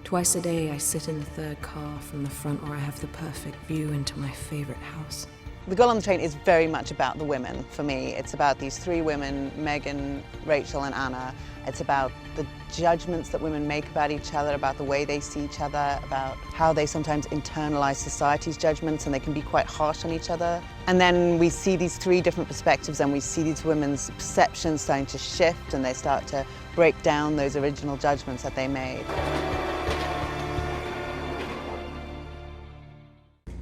Twice a day I sit in the third car from the front where I have the perfect view into my favorite house. The Girl on the Train is very much about the women for me. It's about these three women, Megan, Rachel and Anna. It's about the judgments that women make about each other, about the way they see each other, about how they sometimes internalize society's judgments and they can be quite harsh on each other. And then we see these three different perspectives and we see these women's perceptions starting to shift and they start to break down those original judgments that they made.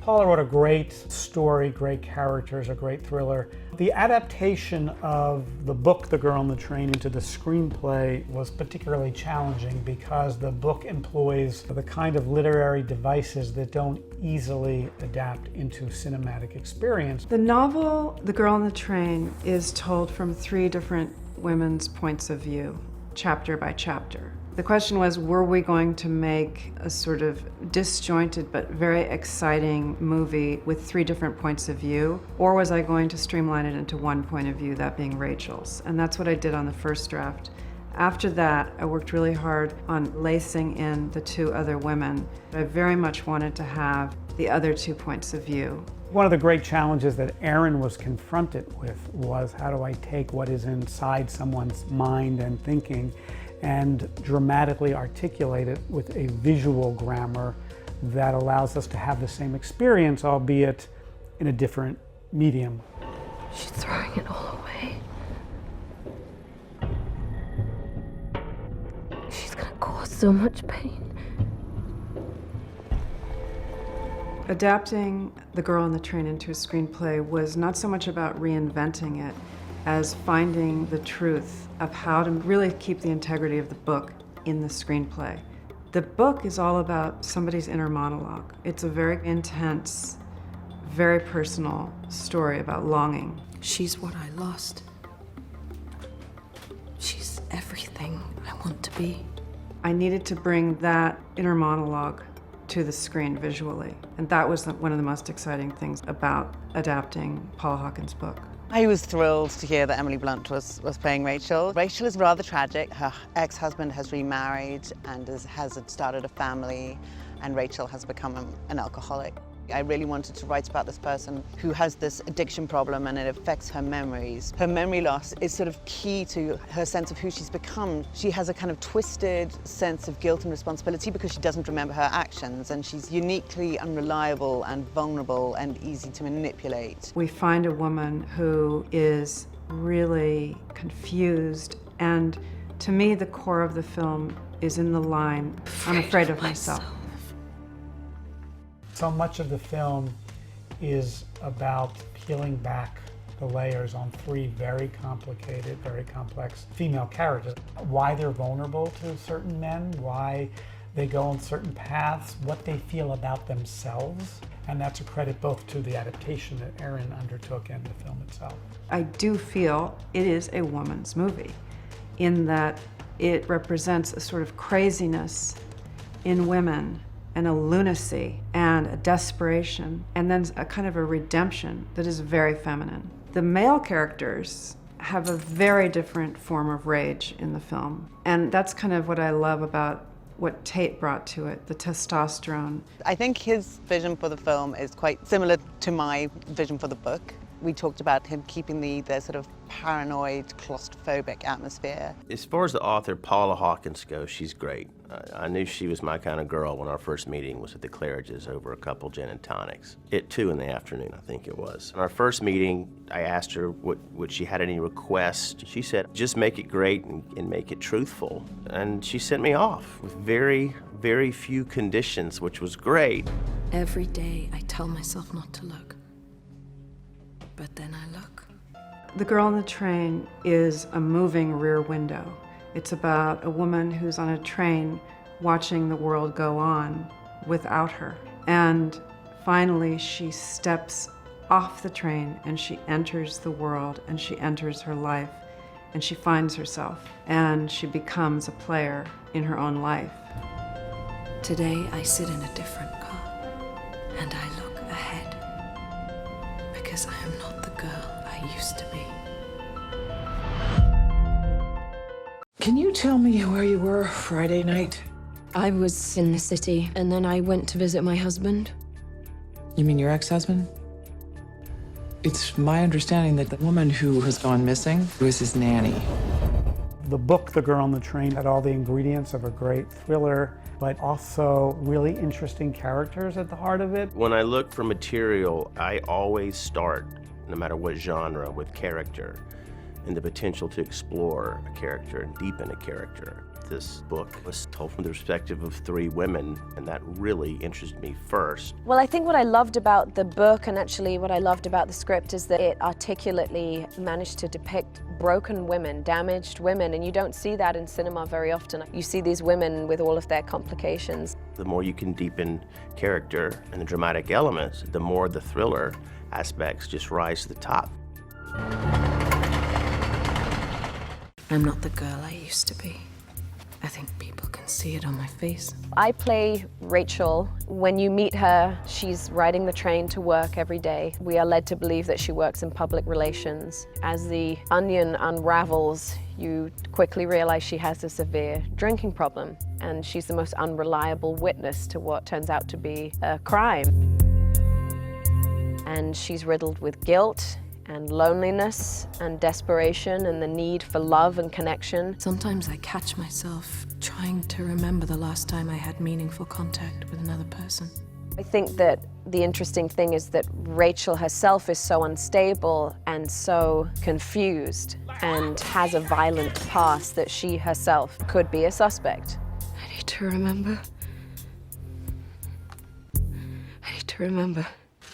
Paula wrote a great story, great characters, a great thriller. The adaptation of the book, The Girl on the Train, into the screenplay was particularly challenging because the book employs the kind of literary devices that don't easily adapt into cinematic experience. The novel, The Girl on the Train, is told from three different women's points of view, chapter by chapter. The question was, were we going to make a sort of disjointed but very exciting movie with three different points of view, or was I going to streamline it into one point of view, that being Rachel's? And that's what I did on the first draft. After that, I worked really hard on lacing in the two other women. I very much wanted to have the other 2 points of view. One of the great challenges that Aaron was confronted with was, how do I take what is inside someone's mind and thinking and dramatically articulate it with a visual grammar that allows us to have the same experience, albeit in a different medium. She's throwing it all away. She's gonna cause so much pain. Adapting The Girl on the Train into a screenplay was not so much about reinventing it as finding the truth of how to really keep the integrity of the book in the screenplay. The book is all about somebody's inner monologue. It's a very intense, very personal story about longing. She's what I lost. She's everything I want to be. I needed to bring that inner monologue to the screen visually, and that was one of the most exciting things about adapting Paula Hawkins' book. I was thrilled to hear that Emily Blunt was playing Rachel. Rachel is rather tragic. Her ex-husband has remarried and has started a family, and Rachel has become an alcoholic. I really wanted to write about this person who has this addiction problem and it affects her memories. Her memory loss is sort of key to her sense of who she's become. She has a kind of twisted sense of guilt and responsibility because she doesn't remember her actions, and she's uniquely unreliable and vulnerable and easy to manipulate. We find a woman who is really confused, and to me the core of the film is in the line, I'm afraid of myself. So much of the film is about peeling back the layers on three very complicated, very complex female characters. Why they're vulnerable to certain men, why they go on certain paths, what they feel about themselves. And that's a credit both to the adaptation that Aaron undertook and the film itself. I do feel it is a woman's movie in that it represents a sort of craziness in women and a lunacy and a desperation, and then a kind of a redemption that is very feminine. The male characters have a very different form of rage in the film, and that's kind of what I love about what Tate brought to it, the testosterone. I think his vision for the film is quite similar to my vision for the book. We talked about him keeping the sort of paranoid, claustrophobic atmosphere. As far as the author, Paula Hawkins goes, she's great. I knew she was my kind of girl when our first meeting was at the Claridge's over a couple gin and tonics. At 2 in the afternoon, I think it was. In our first meeting, I asked her would she had any requests. She said, just make it great and make it truthful. And she sent me off with very, very few conditions, which was great. Every day I tell myself not to look, but then I look. The Girl on the Train is a moving rear window. It's about a woman who's on a train watching the world go on without her. And finally she steps off the train and she enters the world and she enters her life and she finds herself and she becomes a player in her own life. Today I sit in a different car and I look ahead because I am not the girl I used to be. Can you tell me where you were Friday night? I was in the city, and then I went to visit my husband. You mean your ex-husband? It's my understanding that the woman who has gone missing was his nanny. The book, The Girl on the Train, had all the ingredients of a great thriller, but also really interesting characters at the heart of it. When I look for material, I always start, no matter what genre, with character and the potential to explore a character and deepen a character. This book was told from the perspective of 3 women, and that really interested me first. Well, I think what I loved about the book, and actually what I loved about the script, is that it articulately managed to depict broken women, damaged women, and you don't see that in cinema very often. You see these women with all of their complications. The more you can deepen character and the dramatic elements, the more the thriller aspects just rise to the top. I'm not the girl I used to be. I think people can see it on my face. I play Rachel. When you meet her, she's riding the train to work every day. We are led to believe that she works in public relations. As the onion unravels, you quickly realize she has a severe drinking problem, and she's the most unreliable witness to what turns out to be a crime. And she's riddled with guilt and loneliness and desperation and the need for love and connection. Sometimes I catch myself trying to remember the last time I had meaningful contact with another person. I think that the interesting thing is that Rachel herself is so unstable and so confused and has a violent past that she herself could be a suspect. I need to remember. I need to remember.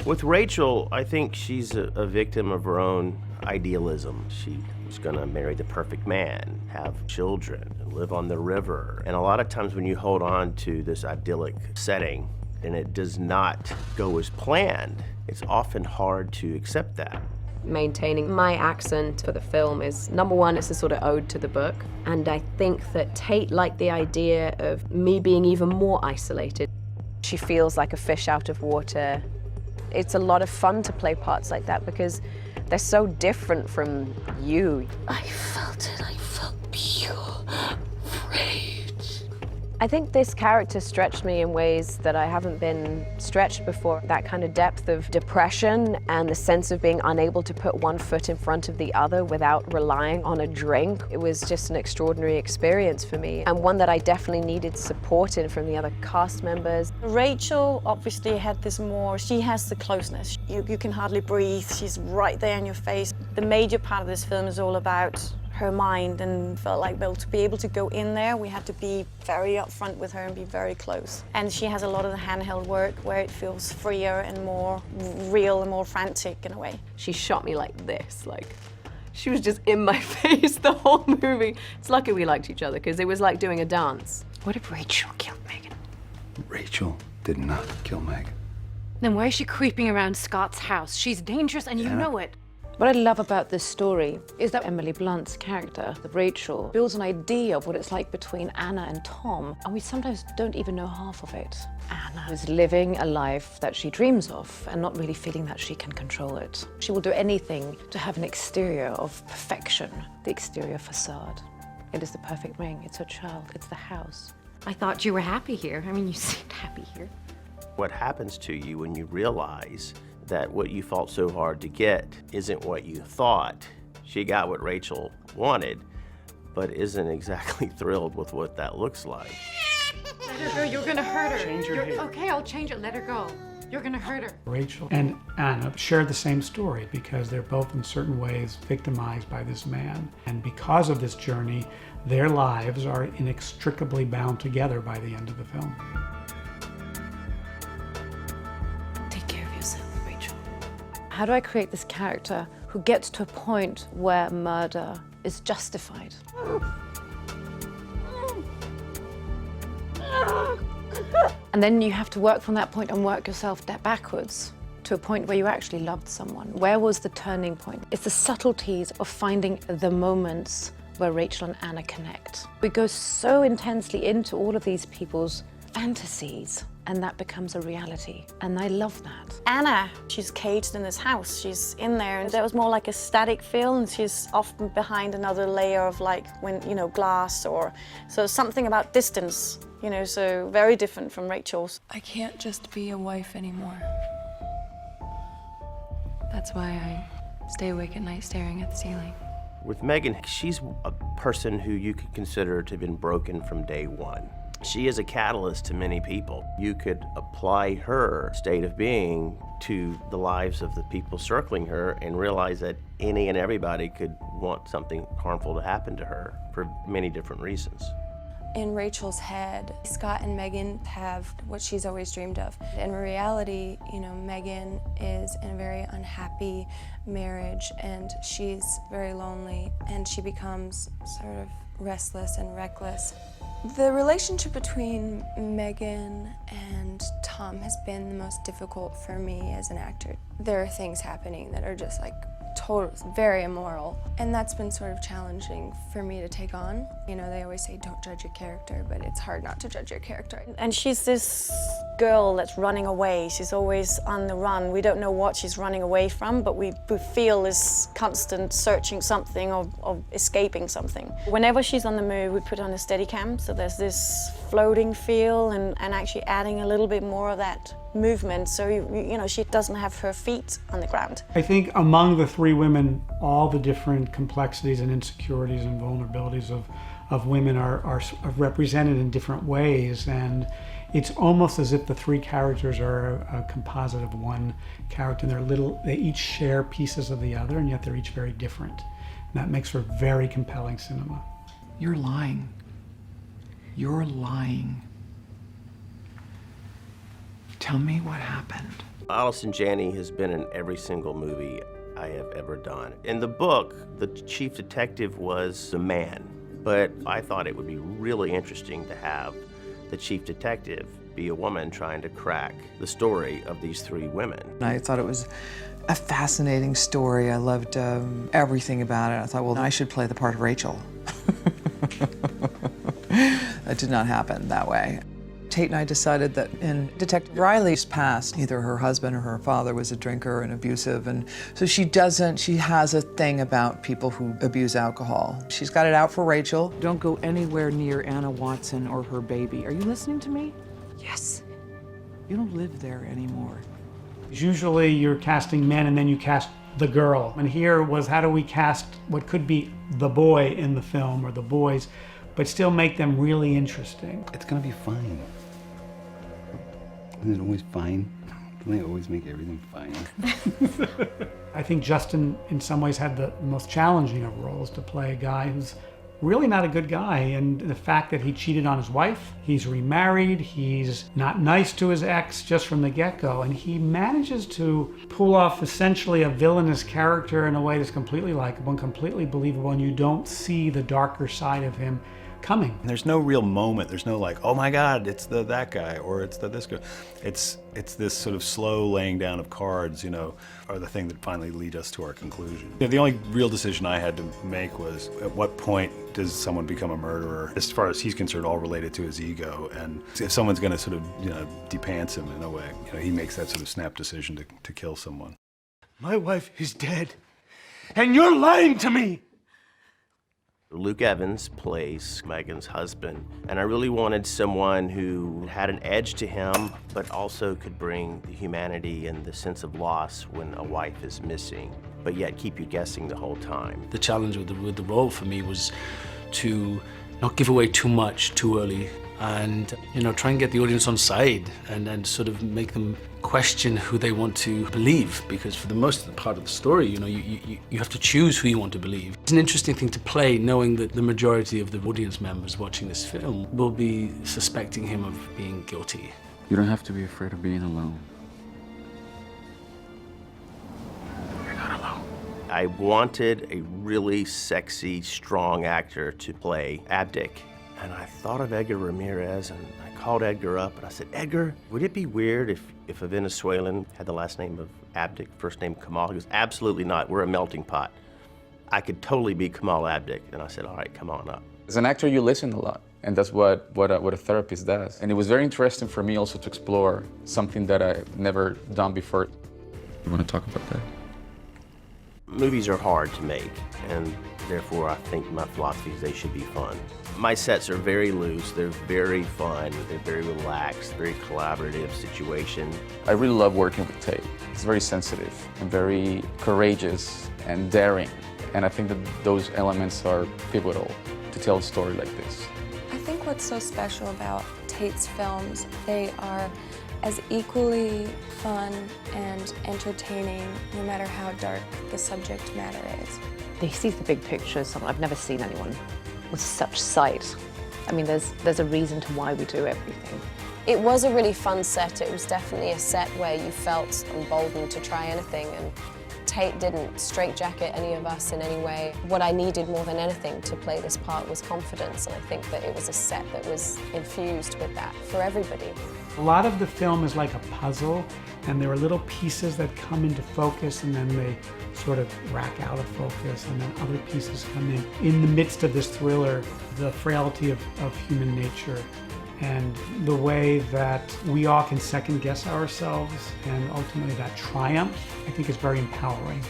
With Rachel, I think she's a victim of her own idealism. She was gonna marry the perfect man, have children, and live on the river. And a lot of times when you hold on to this idyllic setting and it does not go as planned, it's often hard to accept that. Maintaining my accent for the film is, number one, it's a sort of ode to the book. And I think that Tate liked the idea of me being even more isolated. She feels like a fish out of water. It's a lot of fun to play parts like that because they're so different from you. I felt it. I felt pure rage. I think this character stretched me in ways that I haven't been stretched before. That kind of depth of depression and the sense of being unable to put one foot in front of the other without relying on a drink. It was just an extraordinary experience for me, and one that I definitely needed support in from the other cast members. Rachel obviously had this more, she has the closeness. You can hardly breathe, she's right there in your face. The major part of this film is all about her mind, and felt like, well, to be able to go in there, we had to be very upfront with her and be very close. And she has a lot of the handheld work where it feels freer and more real and more frantic in a way. She shot me like this, like, she was just in my face the whole movie. It's lucky we liked each other, because it was like doing a dance. What if Rachel killed Megan? Rachel did not kill Meg. Then why is she creeping around Scott's house? She's dangerous and you know it. What I love about this story is that Emily Blunt's character, Rachel, builds an idea of what it's like between Anna and Tom, and we sometimes don't even know half of it. Anna is living a life that she dreams of and not really feeling that she can control it. She will do anything to have an exterior of perfection, the exterior facade. It is the perfect ring, it's her child, it's the house. I thought you were happy here. I mean, you seemed happy here. What happens to you when you realize that what you fought so hard to get isn't what you thought? She got what Rachel wanted, but isn't exactly thrilled with what that looks like. Let her go, you're gonna hurt her. Change her hair. Okay, I'll change it, let her go. You're gonna hurt her. Rachel and Anna share the same story because they're both in certain ways victimized by this man. And because of this journey, their lives are inextricably bound together by the end of the film. Take care of yourself, Rachel. How do I create this character who gets to a point where murder is justified? And then you have to work from that point and work yourself backwards to a point where you actually loved someone. Where was the turning point? It's the subtleties of finding the moments where Rachel and Anna connect. We go so intensely into all of these people's fantasies, and that becomes a reality. And I love that. Anna, she's caged in this house. She's in there, and there was more like a static feel, and she's often behind another layer of like, glass, or so something about distance, so very different from Rachel's. I can't just be a wife anymore. That's why I stay awake at night staring at the ceiling. With Megan, she's a person who you could consider to have been broken from day one. She is a catalyst to many people. You could apply her state of being to the lives of the people circling her and realize that any and everybody could want something harmful to happen to her for many different reasons. In Rachel's head, Scott and Megan have what she's always dreamed of. In reality, Megan is in a very unhappy marriage, and she's very lonely, and she becomes sort of restless and reckless. The relationship between Megan and Tom has been the most difficult for me as an actor. There are things happening that are just like very immoral, and that's been sort of challenging for me to take on. They always say don't judge your character, but it's hard not to judge your character. And she's this girl that's running away. She's always on the run. We don't know what she's running away from, but we feel this constant searching something or escaping something. Whenever she's on the move, we put on a Steadicam, so there's this floating feel and actually adding a little bit more of that movement, so she doesn't have her feet on the ground. I think among the three women, all the different complexities and insecurities and vulnerabilities of women are represented in different ways, and it's almost as if the three characters are a composite of one character, and they each share pieces of the other, and yet they're each very different. And that makes for very compelling cinema. You're lying. You're lying. Tell me what happened. Allison Janney has been in every single movie I have ever done. In the book, the chief detective was a man, but I thought it would be really interesting to have the chief detective be a woman trying to crack the story of these three women. I thought it was a fascinating story. I loved everything about it. I thought, well, I should play the part of Rachel. That did not happen that way. Tate and I decided that in Detective Riley's past, either her husband or her father was a drinker and abusive, and so she has a thing about people who abuse alcohol. She's got it out for Rachel. Don't go anywhere near Anna Watson or her baby. Are you listening to me? Yes. You don't live there anymore. Usually you're casting men and then you cast the girl. And here was, how do we cast what could be the boy in the film or the boys, but still make them really interesting? It's gonna be fine. Isn't it always fine? Don't they always make everything fine? I think Justin, in some ways, had the most challenging of roles to play a guy who's really not a good guy. And the fact that he cheated on his wife, he's remarried, he's not nice to his ex just from the get-go, and he manages to pull off essentially a villainous character in a way that's completely likable and completely believable, and you don't see the darker side of him coming. There's no real moment. There's no like, oh my God, it's that guy, or it's this guy. It's this sort of slow laying down of cards, are the thing that finally lead us to our conclusion. The only real decision I had to make was, at what point does someone become a murderer? As far as he's concerned, all related to his ego. And if someone's going to sort of, depants him in a way, he makes that sort of snap decision to kill someone. My wife is dead, and you're lying to me. Luke Evans plays Megan's husband, and I really wanted someone who had an edge to him, but also could bring the humanity and the sense of loss when a wife is missing, but yet keep you guessing the whole time. The challenge with the role for me was to not give away too much too early, and try and get the audience on side and sort of make them question who they want to believe, because for the most part of the story, you have to choose who you want to believe. It's an interesting thing to play, knowing that the majority of the audience members watching this film will be suspecting him of being guilty. You don't have to be afraid of being alone. You're not alone. I wanted a really sexy, strong actor to play Abdic. And I thought of Edgar Ramirez, and I called Edgar up and I said, Edgar, would it be weird if a Venezuelan had the last name of Abdic, first name Kamal? He goes, absolutely not, we're a melting pot. I could totally be Kamal Abdic. And I said, all right, come on up. As an actor, you listen a lot, and that's what a therapist does. And it was very interesting for me also to explore something that I've never done before. You want to talk about that? Movies are hard to make, and therefore I think my philosophy is they should be fun. My sets are very loose, they're very fun, they're very relaxed, very collaborative situation. I really love working with Tate. He's very sensitive and very courageous and daring. And I think that those elements are pivotal to tell a story like this. I think what's so special about Tate's films, they are as equally fun and entertaining, no matter how dark the subject matter is. He sees the big picture as someone I've never seen anyone with such sight. I mean, there's a reason to why we do everything. It was a really fun set. It was definitely a set where you felt emboldened to try anything, and Tate didn't straitjacket any of us in any way. What I needed more than anything to play this part was confidence, and I think that it was a set that was infused with that for everybody. A lot of the film is like a puzzle, and there are little pieces that come into focus and then they sort of rack out of focus, and then other pieces come in. In the midst of this thriller, the frailty of human nature and the way that we all can second guess ourselves, and ultimately that triumph, I think, is very empowering.